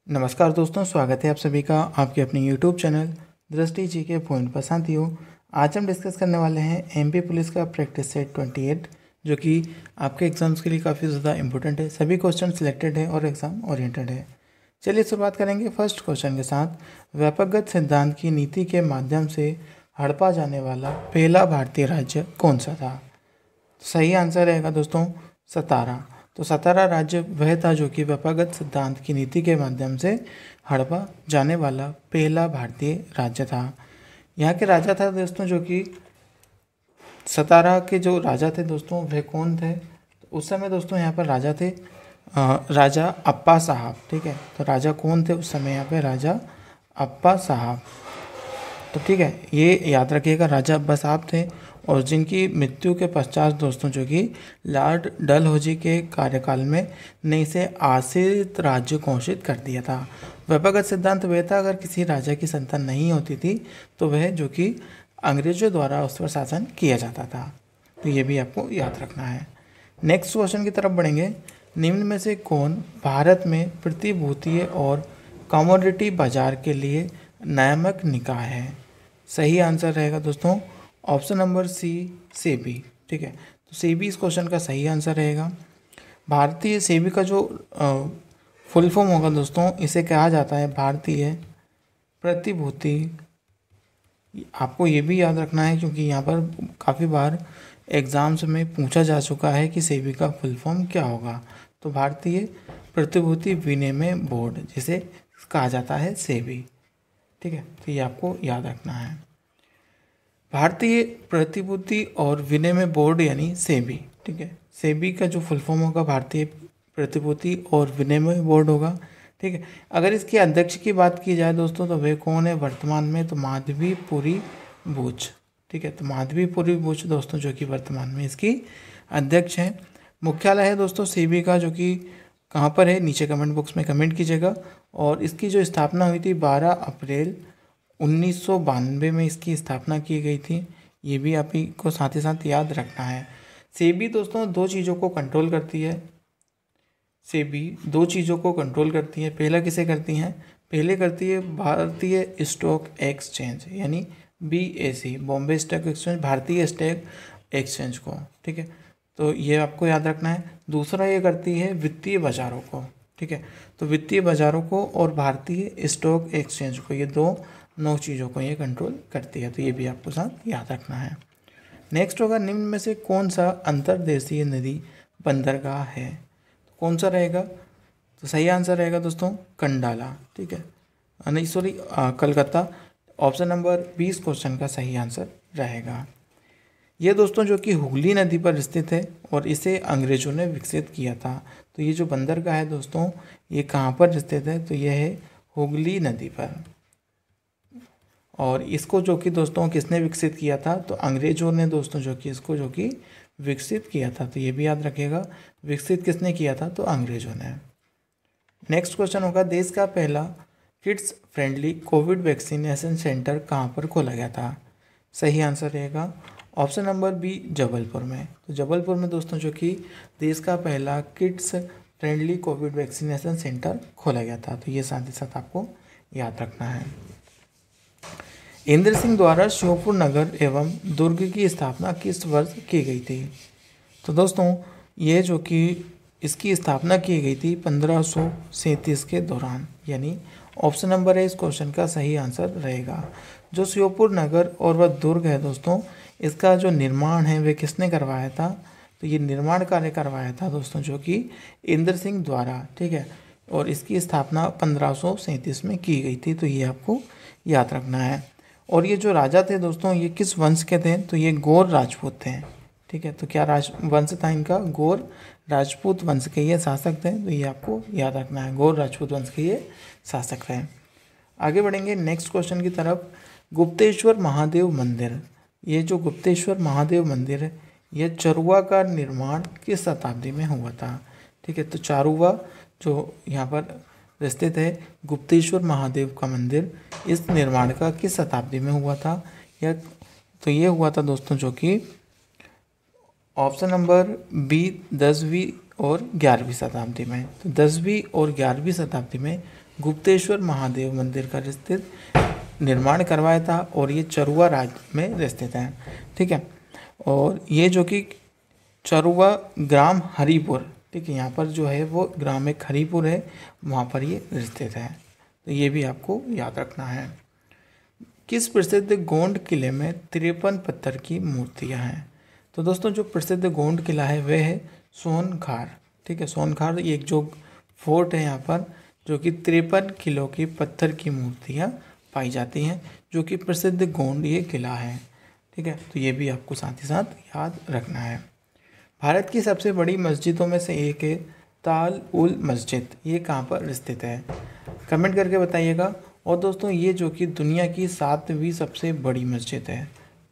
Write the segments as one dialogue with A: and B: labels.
A: नमस्कार दोस्तों, स्वागत है आप सभी का आपके अपने यूट्यूब चैनल दृष्टि जी के पॉइंट पर। साथियों, आज हम डिस्कस करने वाले हैं एमपी पुलिस का प्रैक्टिस सेट 28, जो कि आपके एग्जाम्स के लिए काफ़ी ज़्यादा इंपॉर्टेंट है। सभी क्वेश्चन सिलेक्टेड है और एग्जाम ओरिएंटेड है। चलिए शुरुआत करेंगे फर्स्ट क्वेश्चन के साथ। व्यापकगत सिद्धांत की नीति के माध्यम से हड़पा जाने वाला पहला भारतीय राज्य कौन सा था? सही आंसर रहेगा दोस्तों सतारा। तो सतारा राज्य वह था जो कि व्यापकगत सिद्धांत की नीति के माध्यम से हड़पा जाने वाला पहला भारतीय राज्य था। यहाँ के राजा था दोस्तों जो कि सतारा के जो राजा थे दोस्तों वह कौन थे? तो उस समय दोस्तों यहाँ पर राजा थे राजा अप्पा साहब। ठीक है, तो राजा कौन थे उस समय? यहाँ पे राजा अप्पा साहब। तो ठीक है, ये याद रखिएगा, राजा अब्बा साहब थे और जिनकी मृत्यु के पश्चात दोस्तों जो कि लॉर्ड डलहौजी के कार्यकाल में ने इसे आश्रित राज्य घोषित कर दिया था। व्यापकगत सिद्धांत वह था अगर किसी राजा की संतान नहीं होती थी तो वह जो कि अंग्रेजों द्वारा उस पर शासन किया जाता था। तो ये भी आपको याद रखना है। नेक्स्ट क्वेश्चन की तरफ बढ़ेंगे। निम्न में से कौन भारत में प्रतिभूतियों और कमोडिटी बाजार के लिए नियामक निकाय है? सही आंसर रहेगा दोस्तों ऑप्शन नंबर सी, सेबी। ठीक है, तो सेबी इस क्वेश्चन का सही आंसर रहेगा। भारतीय सेबी का जो फुल फॉर्म होगा दोस्तों, इसे कहा जाता है भारतीय प्रतिभूति। आपको ये भी याद रखना है क्योंकि यहाँ पर काफ़ी बार एग्जाम्स में पूछा जा चुका है कि सेबी का फुल फॉर्म क्या होगा। तो भारतीय प्रतिभूति विनिमय बोर्ड, जिसे कहा जाता है सेबी। ठीक है, तो ये आपको याद रखना है। भारतीय प्रतिभूति और विनिमय बोर्ड यानी सेबी। ठीक है, सेबी का जो फुल फॉर्म होगा भारतीय प्रतिभूति और विनिमय बोर्ड होगा। ठीक है, अगर इसके अध्यक्ष की बात की जाए दोस्तों तो वे कौन है वर्तमान में? तो माधवीपुरी बूच। ठीक है, तो माधवीपुरी बूच दोस्तों जो कि वर्तमान में इसकी अध्यक्ष हैं। मुख्यालय है दोस्तों सेबी का जो कि कहाँ पर है, नीचे कमेंट बॉक्स में कमेंट कीजिएगा। और इसकी जो स्थापना हुई थी 12 अप्रैल 1992 में इसकी स्थापना की गई थी। ये भी आप ही को साथ ही साथ याद रखना है। सेबी दोस्तों दो चीज़ों को कंट्रोल करती है। सेबी दो चीज़ों को कंट्रोल करती है। पहला किसे करती हैं? पहले करती है भारतीय स्टॉक एक्सचेंज यानी BSE, बॉम्बे स्टॉक एक्सचेंज, भारतीय स्टॉक एक्सचेंज को। ठीक है, तो ये आपको याद रखना है। दूसरा ये करती है वित्तीय बाजारों को। ठीक है, तो वित्तीय बाजारों को और भारतीय स्टॉक एक्सचेंज को, ये नौ चीज़ों को ये कंट्रोल करती है। तो ये भी आपको साथ याद रखना है। नेक्स्ट होगा, निम्न में से कौन सा अंतर्देशीय नदी बंदरगाह है? तो कौन सा रहेगा? तो सही आंसर रहेगा दोस्तों कंडाला। ठीक है, नहीं sorry Calcutta. Option number 20 question का सही आंसर रहेगा। ये दोस्तों जो कि हुगली नदी पर स्थित है और इसे अंग्रेजों ने विकसित किया था। तो ये जो बंदरगाह है दोस्तों ये कहाँ पर स्थित है? तो यह है हुगली नदी पर। और इसको जो कि दोस्तों किसने विकसित किया था? तो अंग्रेजों ने दोस्तों जो कि इसको जो कि विकसित किया था। तो ये भी याद रखिएगा, विकसित किसने किया था? तो अंग्रेजों ने। नेक्स्ट क्वेश्चन होगा, देश का पहला kids friendly Covid vaccination centre कहाँ पर खोला गया था? सही आंसर रहेगा ऑप्शन नंबर बी, जबलपुर में। तो जबलपुर में दोस्तों जो कि देश का पहला kids friendly Covid vaccination centre खोला गया था। तो ये साथ ही साथ आपको याद रखना है। इंद्र सिंह द्वारा श्योपुर नगर एवं दुर्ग की स्थापना किस वर्ष की गई थी? तो दोस्तों ये जो कि इसकी स्थापना की गई थी 1537 के दौरान, यानी ऑप्शन नंबर है इस क्वेश्चन का सही आंसर रहेगा। जो श्योपुर नगर और वह दुर्ग है दोस्तों, इसका जो निर्माण है वह किसने करवाया था? तो ये निर्माण कार्य करवाया था दोस्तों जो कि इंद्र सिंह द्वारा। ठीक है, और इसकी स्थापना 1537 में की गई थी। तो ये आपको याद रखना है। और ये जो राजा थे दोस्तों ये किस वंश के थे? तो ये गौर राजपूत थे। ठीक है, तो क्या वंश था इनका? गौर राजपूत वंश के ये शासक थे। तो ये आपको याद रखना है, गौर राजपूत वंश के ये शासक थे। आगे बढ़ेंगे नेक्स्ट क्वेश्चन की तरफ। गुप्तेश्वर महादेव मंदिर, ये जो गुप्तेश्वर महादेव मंदिर है ये चरुआ का निर्माण किस शताब्दी में हुआ था? ठीक है, तो चारुवा जो यहाँ पर स्थित है गुप्तेश्वर महादेव का मंदिर, इस निर्माण का किस शताब्दी में हुआ था? या तो ये हुआ था दोस्तों जो कि ऑप्शन नंबर बी 10वीं और 11वीं शताब्दी में। तो 10वीं और 11वीं शताब्दी में गुप्तेश्वर महादेव मंदिर का स्थित निर्माण करवाया था और ये चरुआ राज्य में स्थित है। ठीक है, और ये जो कि चरुआ ग्राम हरिपुर, ठीक है, यहाँ पर जो है वो ग्राम एक हरिपुर है, वहाँ पर ये स्थित है। तो ये भी आपको याद रखना है। किस प्रसिद्ध गोंड किले में 53 पत्थर की मूर्तियाँ हैं? तो दोस्तों जो प्रसिद्ध गोंड किला है वह है सोनखार। ठीक है, सोनखार एक जो फोर्ट है यहाँ पर, जो कि 53 किलो की पत्थर की मूर्तियाँ पाई जाती हैं, जो कि प्रसिद्ध गोंड ये किला है। ठीक है, तो ये भी आपको साथ ही साथ याद रखना है। भारत की सबसे बड़ी मस्जिदों में से एक है ताल उल मस्जिद, ये कहाँ पर स्थित है? कमेंट करके बताइएगा। और दोस्तों ये जो कि दुनिया की 7वीं सबसे बड़ी मस्जिद है,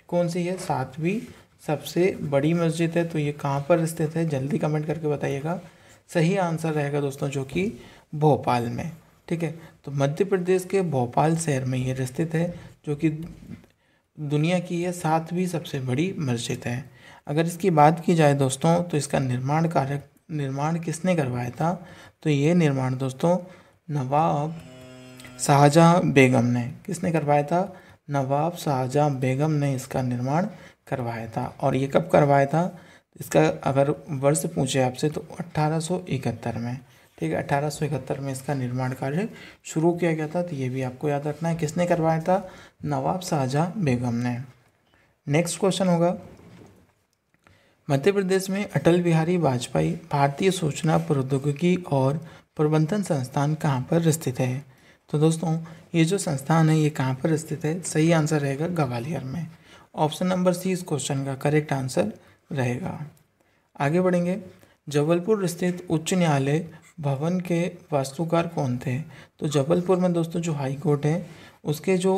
A: कौन सी है? 7वीं सबसे बड़ी मस्जिद है, तो ये कहाँ पर स्थित है? जल्दी कमेंट करके बताइएगा। सही आंसर रहेगा दोस्तों जो कि भोपाल में। ठीक है, तो मध्य प्रदेश के भोपाल शहर में ये स्थित है, जो कि दुनिया की ये 7वीं सबसे बड़ी मस्जिद है। अगर इसकी बात की जाए दोस्तों, तो इसका निर्माण किसने करवाया था? तो ये निर्माण दोस्तों नवाब शाहजहां बेगम ने। किसने करवाया था? नवाब शाहजहां बेगम ने इसका निर्माण करवाया था। और ये कब करवाया था? इसका अगर वर्ष पूछे आपसे तो 1871 में। ठीक है, 1871 में इसका निर्माण कार्य शुरू किया गया था। तो ये भी आपको याद रखना है, किसने करवाया था? नवाब शाहजहां बेगम ने। नेक्स्ट क्वेश्चन होगा, मध्य प्रदेश में अटल बिहारी वाजपेयी भारतीय सूचना प्रौद्योगिकी और प्रबंधन संस्थान कहाँ पर स्थित है? तो दोस्तों ये जो संस्थान है ये कहाँ पर स्थित है? सही आंसर रहेगा ग्वालियर में। ऑप्शन नंबर सी इस क्वेश्चन का करेक्ट आंसर रहेगा। आगे बढ़ेंगे, जबलपुर स्थित उच्च न्यायालय भवन के वास्तुकार कौन थे? तो जबलपुर में दोस्तों जो हाई कोर्ट है उसके जो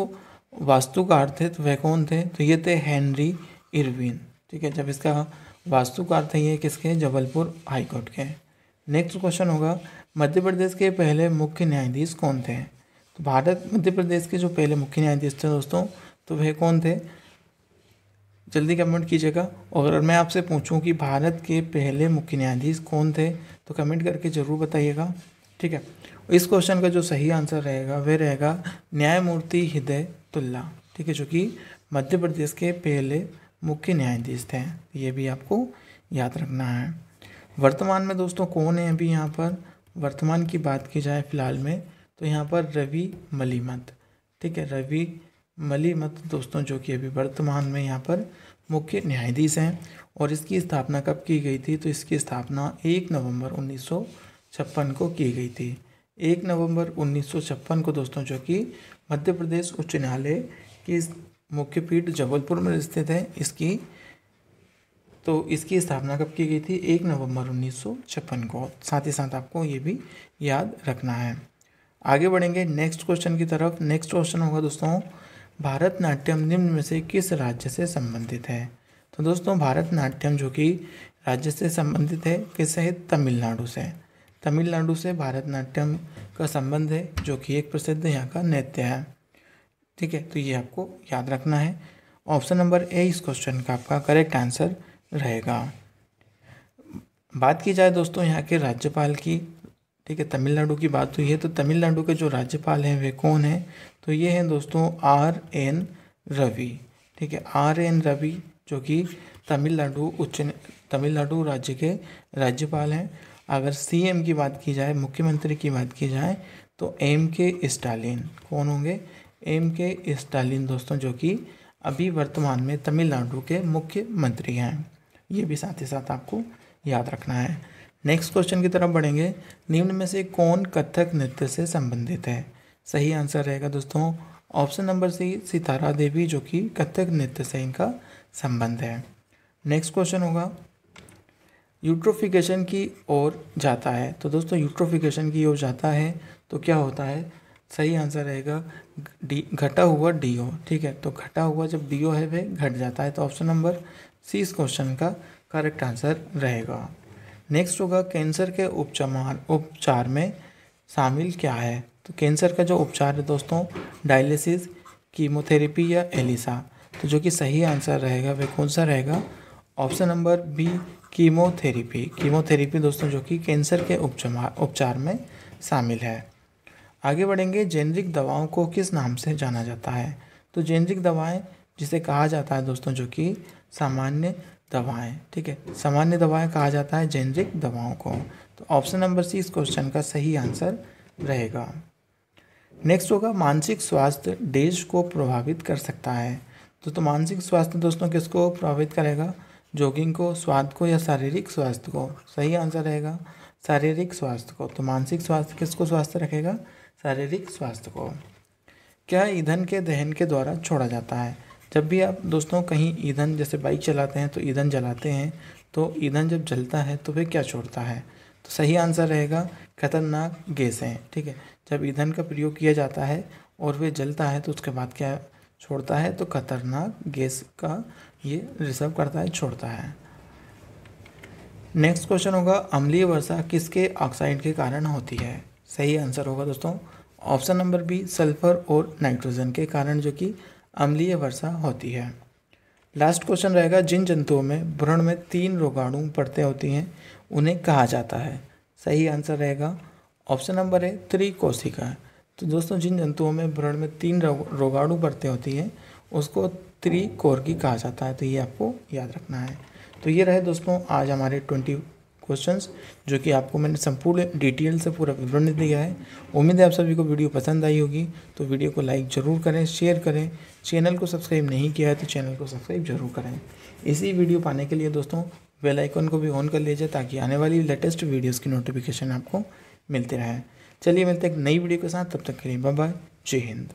A: वास्तुकार थे तो वह कौन थे? तो ये थे हेनरी इरविन। ठीक है, जब इसका वास्तुकार थे ये किसके? जबलपुर हाई कोर्ट के। नेक्स्ट क्वेश्चन होगा, मध्य प्रदेश के पहले मुख्य न्यायाधीश कौन थे? तो मध्य प्रदेश के जो पहले मुख्य न्यायाधीश थे दोस्तों, तो वह कौन थे? जल्दी कमेंट कीजिएगा। और अगर मैं आपसे पूछूं कि भारत के पहले मुख्य न्यायाधीश कौन थे, तो कमेंट करके ज़रूर बताइएगा। ठीक है, इस क्वेश्चन का जो सही आंसर रहेगा वह रहेगा न्यायमूर्ति हिदायतुल्लाह। ठीक है, जो कि मध्य प्रदेश के पहले मुख्य न्यायाधीश थे। ये भी आपको याद रखना है। वर्तमान में दोस्तों कौन है अभी यहाँ पर? वर्तमान की बात की जाए फिलहाल में, तो यहाँ पर रवि मलिमत। ठीक है, रवि मलिमत दोस्तों जो कि अभी वर्तमान में यहाँ पर मुख्य न्यायाधीश हैं। और इसकी स्थापना कब की गई थी? तो इसकी स्थापना 1 नवंबर 1956 को की गई थी। 1 नवंबर 1956 को दोस्तों जो कि मध्य प्रदेश उच्च न्यायालय की मुख्य पीठ जबलपुर में स्थित है इसकी स्थापना कब की गई थी? 1 नवंबर 1956 को। साथ ही साथ आपको ये भी याद रखना है। आगे बढ़ेंगे नेक्स्ट क्वेश्चन की तरफ। नेक्स्ट क्वेश्चन होगा दोस्तों, भारतनाट्यम निम्न में से किस राज्य से संबंधित है? तो दोस्तों भारतनाट्यम जो कि राज्य से संबंधित है, किससे है? तमिलनाडु से। तमिलनाडु से भारतनाट्यम का संबंध है, जो कि एक प्रसिद्ध यहाँ का नृत्य है। ठीक है, तो ये आपको याद रखना है। ऑप्शन नंबर ए इस क्वेश्चन का आपका करेक्ट आंसर रहेगा। बात की जाए दोस्तों यहाँ के राज्यपाल की, ठीक है, तमिलनाडु की बात हुई है, तो तमिलनाडु के जो राज्यपाल हैं वे कौन हैं? तो ये हैं दोस्तों R.N. रवि। ठीक है, R.N. रवि जो कि तमिलनाडु राज्य के राज्यपाल हैं। अगर CM की बात की जाए, मुख्यमंत्री की बात की जाए, तो M.K. स्टालिन। कौन होंगे? M.K. स्टालिन दोस्तों जो कि अभी वर्तमान में तमिलनाडु के मुख्यमंत्री हैं। ये भी साथ ही साथ आपको याद रखना है। नेक्स्ट क्वेश्चन की तरफ बढ़ेंगे, निम्न में से कौन कथक नृत्य से संबंधित है? सही आंसर रहेगा दोस्तों option number C Sitara Devi, जो कि कथक नृत्य से इनका संबंध है। नेक्स्ट क्वेश्चन होगा, यूट्रोफिकेशन की ओर जाता है। तो दोस्तों यूट्रोफिकेशन की ओर जाता है तो क्या होता है? सही आंसर रहेगा घटा हुआ DO। ठीक है, तो घटा हुआ जब DO है वह घट जाता है, तो ऑप्शन नंबर सी इस क्वेश्चन का करेक्ट आंसर रहेगा। नेक्स्ट होगा, कैंसर के उपचार में शामिल क्या है? तो कैंसर का जो उपचार है दोस्तों, डायलिसिस, कीमोथेरेपी या एलिसा। तो जो कि सही आंसर रहेगा वह कौन सा रहेगा? ऑप्शन नंबर बी कीमोथेरेपी दोस्तों जो कि कैंसर के उपचार में शामिल है। आगे बढ़ेंगे, जेनरिक दवाओं को किस नाम से जाना जाता है? तो जेनरिक दवाएं जिसे कहा जाता है दोस्तों जो कि सामान्य दवाएं, ठीक है, सामान्य दवाएं कहा जाता है जेनरिक दवाओं को। तो ऑप्शन नंबर सी इस क्वेश्चन का सही आंसर रहेगा। नेक्स्ट होगा, मानसिक स्वास्थ्य देश को प्रभावित कर सकता है। तो मानसिक स्वास्थ्य दोस्तों किसको प्रभावित करेगा? जॉगिंग को, स्वाद को या शारीरिक स्वास्थ्य को? सही आंसर रहेगा शारीरिक स्वास्थ्य को। तो मानसिक स्वास्थ्य किसको स्वस्थ रखेगा? शारीरिक स्वास्थ्य को। क्या ईंधन के दहन के द्वारा छोड़ा जाता है? जब भी आप दोस्तों कहीं ईंधन, जैसे बाइक चलाते हैं तो ईंधन जलाते हैं, तो ईंधन जब जलता है तो फिर क्या छोड़ता है? तो सही आंसर रहेगा खतरनाक गैसें, ठीक है। जब ईंधन का प्रयोग किया जाता है और वे जलता है तो उसके बाद क्या छोड़ता है? तो खतरनाक गैस का ये रिजर्व करता है, छोड़ता है। नेक्स्ट क्वेश्चन होगा, अम्लीय वर्षा किसके ऑक्साइड के कारण होती है? सही आंसर होगा दोस्तों ऑप्शन नंबर बी, सल्फर और नाइट्रोजन के कारण जो कि अम्लीय वर्षा होती है। लास्ट क्वेश्चन रहेगा, जिन जंतुओं में भ्रूण में 3 रोगाणु परतें होती हैं उन्हें कहा जाता है? सही आंसर रहेगा ऑप्शन नंबर है त्रिकोशिका। तो दोस्तों जिन जंतुओं में भ्रूण में 3 रोगाणु परतें होती हैं उसको त्रिकोर्गी कहा जाता है। तो ये आपको याद रखना है। तो ये रहे दोस्तों आज हमारे 20 क्वेश्चंस जो कि आपको मैंने संपूर्ण डिटेल से पूरा विवरण दिया है। उम्मीद है आप सभी को वीडियो पसंद आई होगी। तो वीडियो को लाइक ज़रूर करें, शेयर करें। चैनल को सब्सक्राइब नहीं किया है तो चैनल को सब्सक्राइब जरूर करें। इसी वीडियो पाने के लिए दोस्तों बेल आइकन को भी ऑन कर लीजिए ताकि आने वाली लेटेस्ट वीडियोज़ की नोटिफिकेशन आपको मिलते रहे। चलिए मिलते हैं एक नई वीडियो के साथ, तब तक के लिए बाय बाय, जय हिंद।